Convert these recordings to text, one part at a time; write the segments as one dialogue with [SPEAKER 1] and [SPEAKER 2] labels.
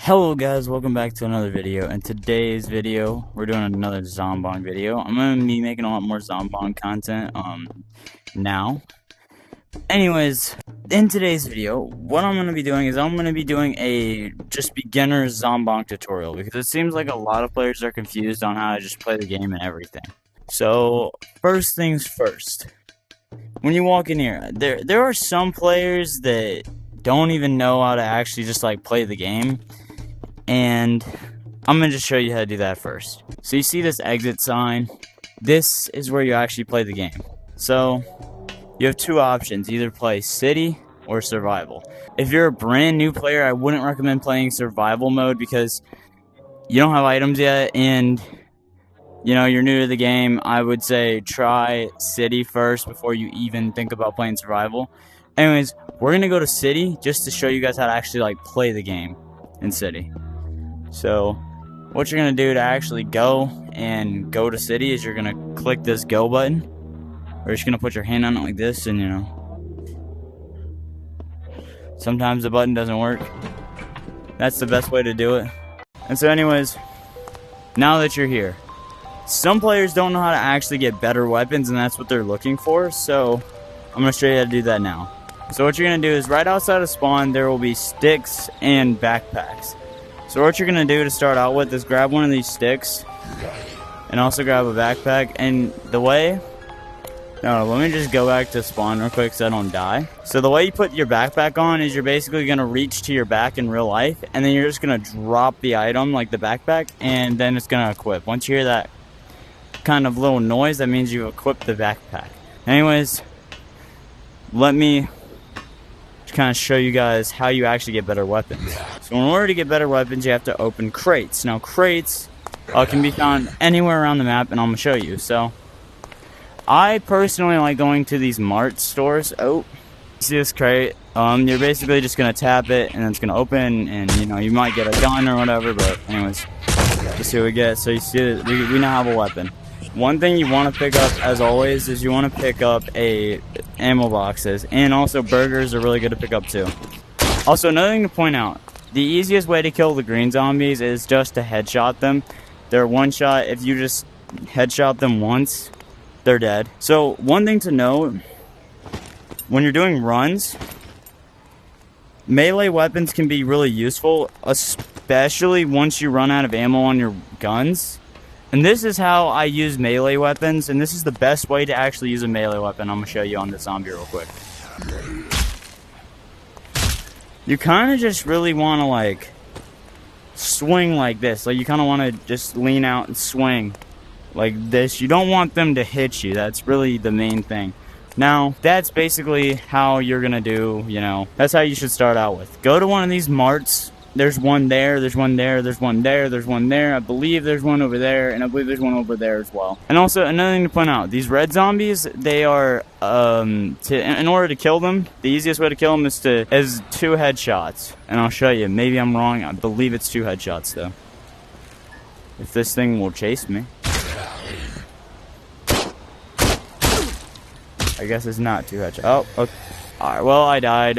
[SPEAKER 1] Hello guys, welcome back to another video. In today's video, we're doing another Zombonk video. I'm going to be making a lot more Zombonk content now. Anyways, in today's video, what I'm going to be doing is I'm going to be doing a just beginner Zombonk tutorial, because it seems like a lot of players are confused on how to just play the game and everything. So, first things first. When you walk in here, there are some players that don't even know how to actually just like play the game. And I'm going to just show you how to do that first. So you see this exit sign? This is where you actually play the game. So you have two options, either play city or survival. If you're a brand new player, I wouldn't recommend playing survival mode because you don't have items yet and you know, you're new to the game. I would say try city first before you even think about playing survival. Anyways, we're going to go to city just to show you guys how to actually like play the game in city. So what you're going to do to actually go to city is you're going to click this go button. Or you're just going to put your hand on it like this, and you know, sometimes the button doesn't work. That's the best way to do it. And so anyways, now that you're here, some players don't know how to actually get better weapons, and that's what they're looking for. So I'm going to show you how to do that now. So what you're going to do is right outside of spawn, there will be sticks and backpacks. So what you're going to do to start out with is grab one of these sticks and also grab a backpack. And the way... No, let me just go back to spawn real quick so I don't die. So the way you put your backpack on is you're basically going to reach to your back in real life. And then you're just going to drop the item, like the backpack, and then it's going to equip. Once you hear that kind of little noise, that means you've equipped the backpack. Anyways, let me kind of show you guys how you actually get better weapons. So in order to get better weapons, you have to open crates. Now crates can be found anywhere around the map, and I'm going to show you. So I personally like going to these mart stores. Oh, see this crate? You're basically just going to tap it and it's going to open, and you know, you might get a gun or whatever, but anyways, let's see what we get. So you see that we now have a weapon. One thing you want to pick up, as always, is you want to pick up ammo boxes, and also burgers are really good to pick up too. Also, another thing to point out, the easiest way to kill the green zombies is just to headshot them. They're one shot. If you just headshot them once, they're dead. So one thing to note, when you're doing runs, melee weapons can be really useful, especially once you run out of ammo on your guns. And this is how I use melee weapons, and this is the best way to actually use a melee weapon. I'm going to show you on this zombie real quick. You kind of just really want to, like, swing like this. Like, you kind of want to just lean out and swing like this. You don't want them to hit you. That's really the main thing. Now, that's basically how you're going to do, you know, that's how you should start out with. Go to one of these marts. There's one there, there's one there, there's one there, there's one there. I believe there's one over there, and I believe there's one over there as well. And also, another thing to point out, these red zombies, they are, in order to kill them, the easiest way to kill them is two headshots. And I'll show you. Maybe I'm wrong. I believe it's two headshots, though. If this thing will chase me. I guess it's not two headshots. Oh, okay. Alright, well, I died.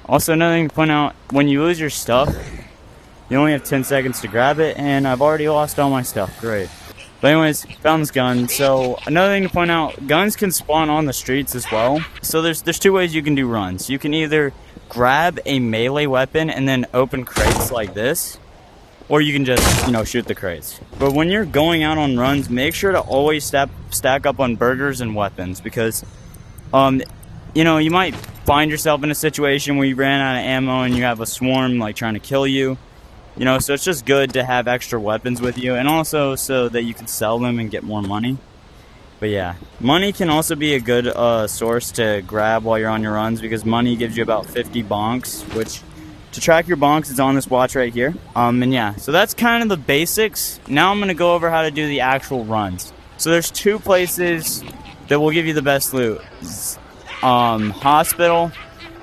[SPEAKER 1] Also, another thing to point out, when you lose your stuff, you only have 10 seconds to grab it, and I've already lost all my stuff. Great. But anyways, found this gun. So, another thing to point out, guns can spawn on the streets as well. So, there's two ways you can do runs. You can either grab a melee weapon and then open crates like this, or you can just, you know, shoot the crates. But when you're going out on runs, make sure to always stack up on burgers and weapons, because, you know, you might find yourself in a situation where you ran out of ammo and you have a swarm like trying to kill you. You know, so it's just good to have extra weapons with you, and also so that you can sell them and get more money. But yeah, money can also be a good source to grab while you're on your runs, because money gives you about 50 bonks, which to track your bonks is on this watch right here. And yeah, so that's kind of the basics. Now I'm going to go over how to do the actual runs. So there's two places that will give you the best loot. Hospital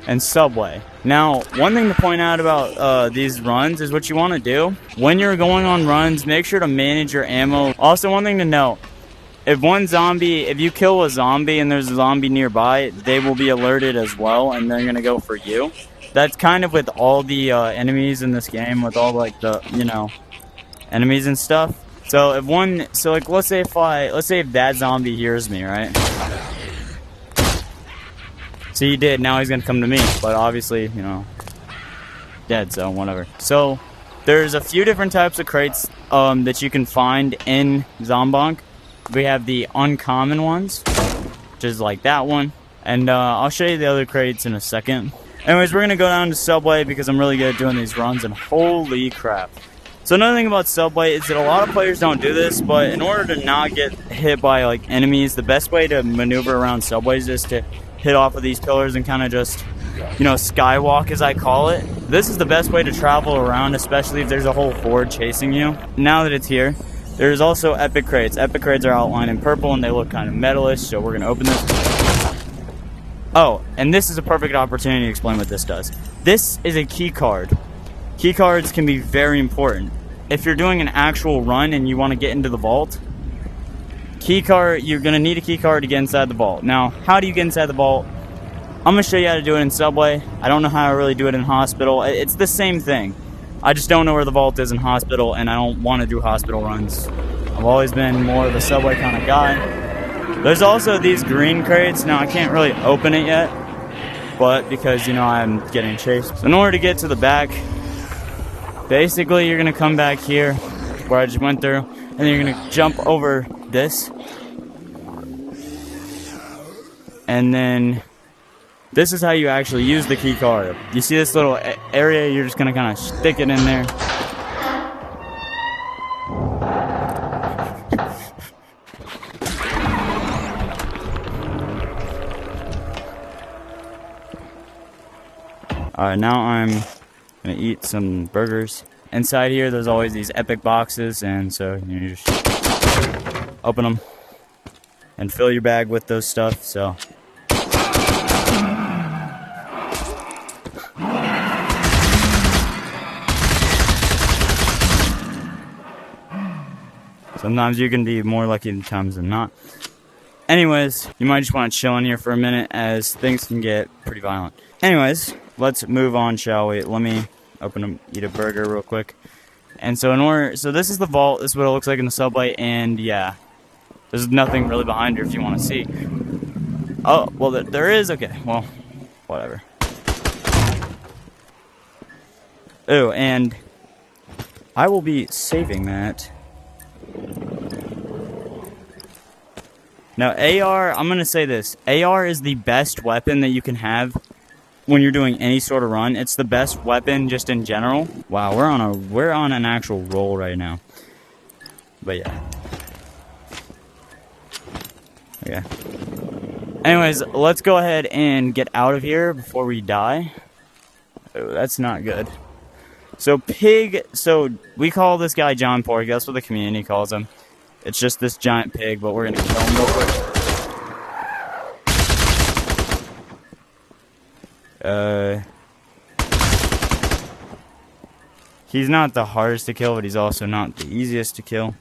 [SPEAKER 1] and subway. Now, one thing to point out about these runs is what you want to do when you're going on runs, make sure to manage your ammo. Also, one thing to note, if you kill a zombie and there's a zombie nearby, they will be alerted as well, and they're going to go for you. That's kind of with all the enemies in this game, with all like the, you know, enemies and stuff. So if like let's say if that zombie hears me, right? So he did, now he's gonna come to me, but obviously, you know, dead, so whatever. So there's a few different types of crates that you can find in Zombonk. We have the uncommon ones, which is like that one, and I'll show you the other crates in a second. Anyways, we're gonna go down to Subway because I'm really good at doing these runs, and holy crap. So another thing about Subway is that a lot of players don't do this, but in order to not get hit by like enemies, the best way to maneuver around subways is to hit off of these pillars and kind of just, you know, skywalk as I call it. This is the best way to travel around, especially if there's a whole horde chasing you. Now that it's here, there's also epic crates. Epic crates are outlined in purple and they look kind of metalish, so we're gonna open this. Oh, and this is a perfect opportunity to explain what this does. This is a key card. Key cards can be very important. If you're doing an actual run and you want to get into the vault, you're going to need a key card to get inside the vault. Now, how do you get inside the vault? I'm going to show you how to do it in Subway. I don't know how to really do it in Hospital. It's the same thing. I just don't know where the vault is in Hospital, and I don't want to do Hospital runs. I've always been more of the Subway kind of guy. There's also these green crates. Now, I can't really open it yet, but because, you know, I'm getting chased. So in order to get to the back, basically you're going to come back here where I just went through, and then you're going to jump over this. And then this is how you actually use the key card. You see this little area? You're just going to kind of stick it in there. Alright, now I'm gonna eat some burgers. Inside here, there's always these epic boxes, and so you just open them and fill your bag with those stuff. So sometimes you can be more lucky than times than not. Anyways, you might just want to chill in here for a minute as things can get pretty violent. Anyways, let's move on, shall we? Let me eat a burger real quick. And so so this is the vault. This is what it looks like in the Subway, and yeah, there's nothing really behind here if you want to see. Oh, well, there is. Okay, well, whatever. Oh, and I will be saving that. Now, AR, I'm going to say this. AR is the best weapon that you can have when you're doing any sort of run. It's the best weapon just in general. Wow, we're on an actual roll right now. But yeah. Okay. Anyways, let's go ahead and get out of here before we die. Oh, that's not good. So we call this guy John Pork. That's what the community calls him. It's just this giant pig, but we're gonna kill him real quick. He's not the hardest to kill, but he's also not the easiest to kill.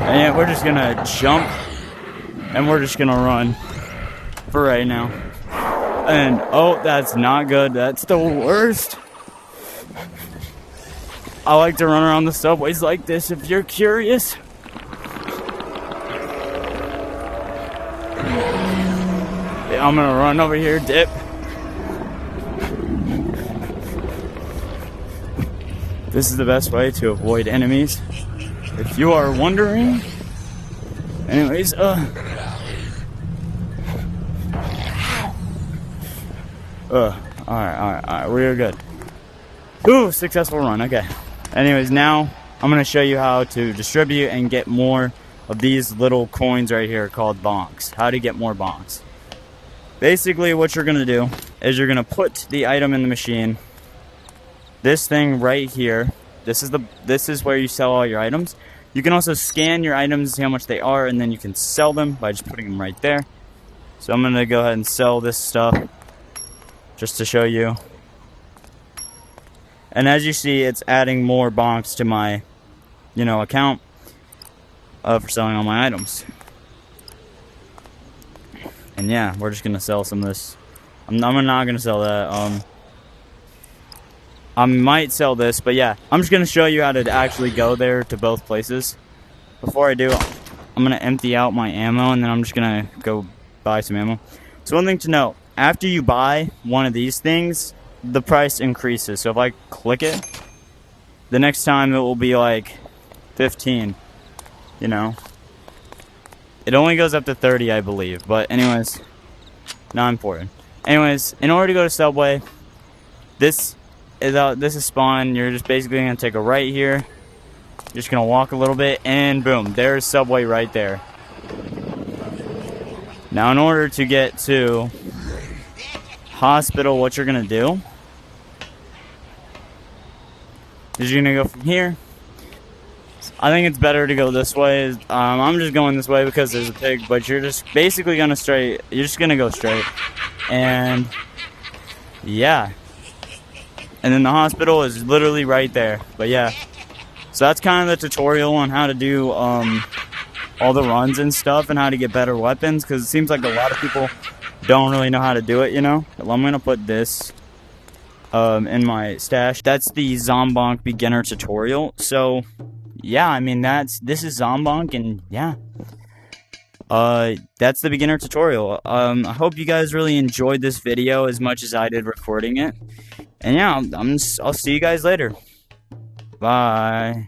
[SPEAKER 1] And yeah, we're just gonna jump, and we're just gonna run for right now. And, oh, that's not good. That's the worst. I like to run around the subways like this, if you're curious. Yeah, I'm gonna run over here, dip. This is the best way to avoid enemies, if you are wondering. Anyways, alright, we're good. Ooh, successful run, okay. Anyways, now I'm going to show you how to distribute and get more of these little coins right here called bonks. How to get more bonks. Basically, what you're going to do is you're going to put the item in the machine. This thing right here, this is where you sell all your items. You can also scan your items, see how much they are, and then you can sell them by just putting them right there. So I'm going to go ahead and sell this stuff just to show you. And as you see, it's adding more bonks to my, account for selling all my items. And yeah, we're just gonna sell some of this. I'm not gonna sell that. I might sell this, but yeah, I'm just gonna show you how to actually go there to both places. Before I do, I'm gonna empty out my ammo, and then I'm just gonna go buy some ammo. So one thing to note, after you buy one of these things, the price increases. So if I click it, the next time it will be like 15, It only goes up to 30, I believe. But anyways, not important. Anyways, in order to go to Subway, this is spawn. You're just basically gonna take a right here. You're just gonna walk a little bit, and boom, there's Subway right there. Now, in order to get to hospital, what you're gonna do is you're gonna go from here. I think it's better to go this way. I'm just going this way because there's a pig, but you're just basically gonna straight. You're just gonna go straight, and yeah. And then the hospital is literally right there. But yeah, so that's kind of the tutorial on how to do all the runs and stuff, and how to get better weapons. Because it seems like a lot of people don't really know how to do it. Well, I'm gonna put this in my stash. That's the Zombonk beginner tutorial. So yeah, I mean this is Zombonk, and yeah, that's the beginner tutorial. I hope you guys really enjoyed this video as much as I did recording it. And yeah, I'll see you guys later. Bye.